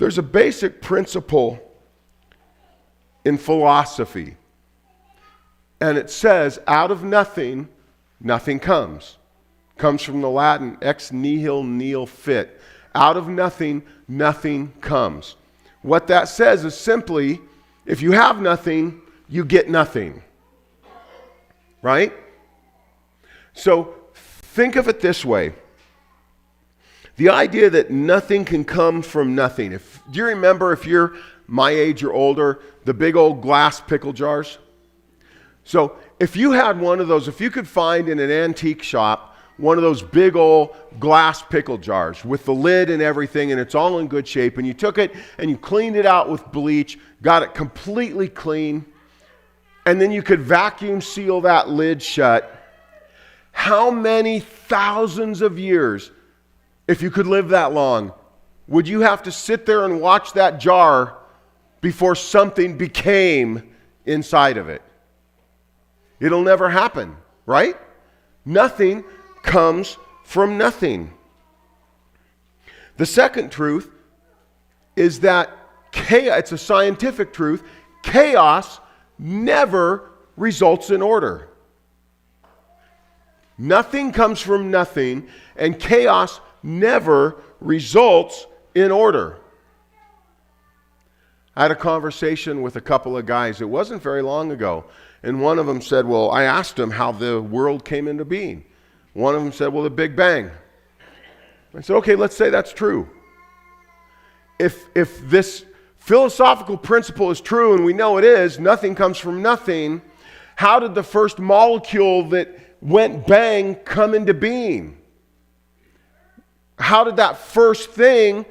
There's a basic principle in philosophy, and it says, out of nothing, nothing comes. Comes from the Latin, ex nihil nihil fit. Out of nothing, nothing comes. What that says is simply, if you have nothing, you get nothing. Right? So think of it this way. The idea that nothing can come from nothing. Do you remember, if you're my age or older, the big old glass pickle jars? So if you had one of those, if you could find in an antique shop one of those big old glass pickle jars with the lid and everything, and it's all in good shape, and you took it and you cleaned it out with bleach, got it completely clean, and then you could vacuum seal that lid shut, how many thousands of years, if you could live that long, would you have to sit there and watch that jar before something became inside of it? It'll never happen, right? Nothing comes from nothing. The second truth is that it's a scientific truth. Chaos never results in order. Nothing comes from nothing, and chaos never results in order. I had a conversation with a couple of guys. It wasn't very long ago. And one of them said, well, I asked him how the world came into being. One of them said, well, the Big Bang. I said, okay, let's say that's true. If this philosophical principle is true, and we know it is, nothing comes from nothing, how did the first molecule that went bang come into being? How did that first thing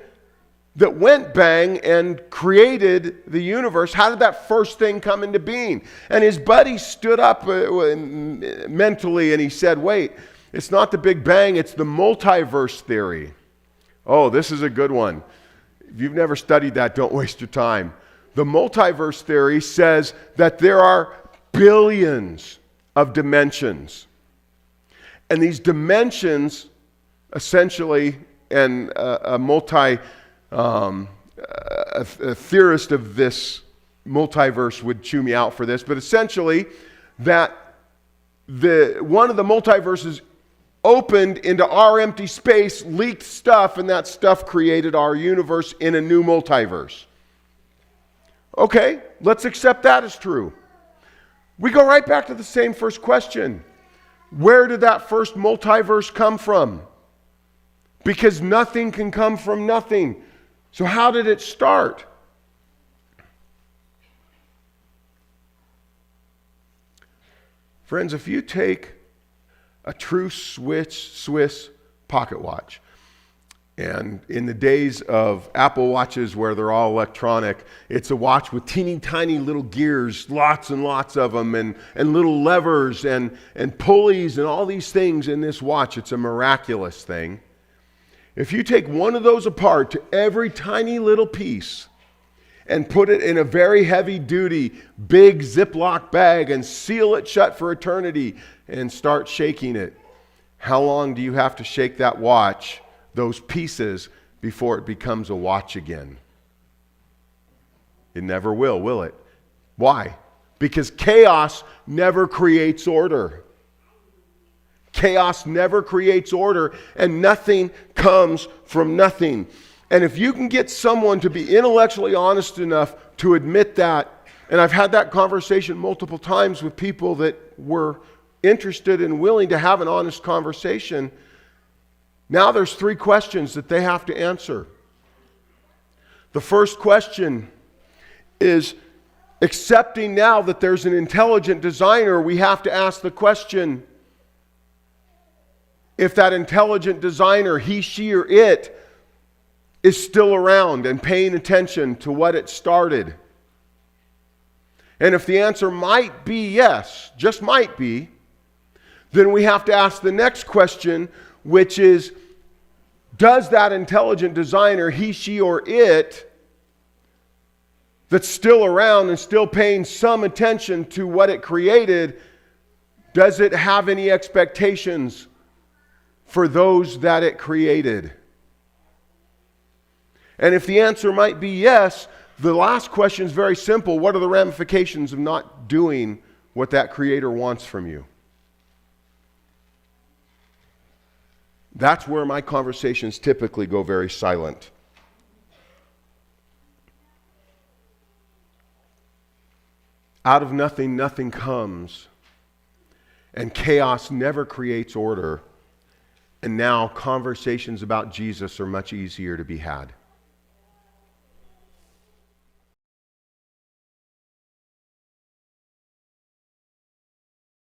that went bang and created the universe, how did that first thing come into being? And his buddy stood up mentally and he said, wait, it's not the Big Bang, it's the multiverse theory. Oh, this is a good one. If you've never studied that, don't waste your time. The multiverse theory says that there are billions of dimensions. And these dimensions, essentially, and a theorist of this multiverse would chew me out for this, but essentially that one of the multiverses opened into our empty space, leaked stuff, and that stuff created our universe in a new multiverse. Okay, let's accept that as true. We go right back to the same first question. Where did that first multiverse come from? Because nothing can come from nothing. So how did it start? Friends, if you take a true Swiss pocket watch, and in the days of Apple watches where they're all electronic, it's a watch with teeny tiny little gears, lots and lots of them, and little levers and pulleys and all these things in this watch. It's a miraculous thing. If you take one of those apart to every tiny little piece and put it in a very heavy-duty, big Ziploc bag and seal it shut for eternity and start shaking it, how long do you have to shake that watch, those pieces, before it becomes a watch again? It never will it? Why? Because chaos never creates order. Chaos never creates order, and nothing comes from nothing. And if you can get someone to be intellectually honest enough to admit that, and I've had that conversation multiple times with people that were interested and willing to have an honest conversation, now there's 3 questions that they have to answer. The first question is, accepting now that there's an intelligent designer, we have to ask the question, if that intelligent designer, he, she, or it, is still around and paying attention to what it started. And if the answer might be yes, just might be, then we have to ask the next question, which is, does that intelligent designer, he, she, or it, that's still around and still paying some attention to what it created, does it have any expectations for those that it created? And if the answer might be yes, the last question is very simple. What are the ramifications of not doing what that Creator wants from you? That's where my conversations typically go very silent. Out of nothing, nothing comes. And chaos never creates order. And now conversations about Jesus are much easier to be had.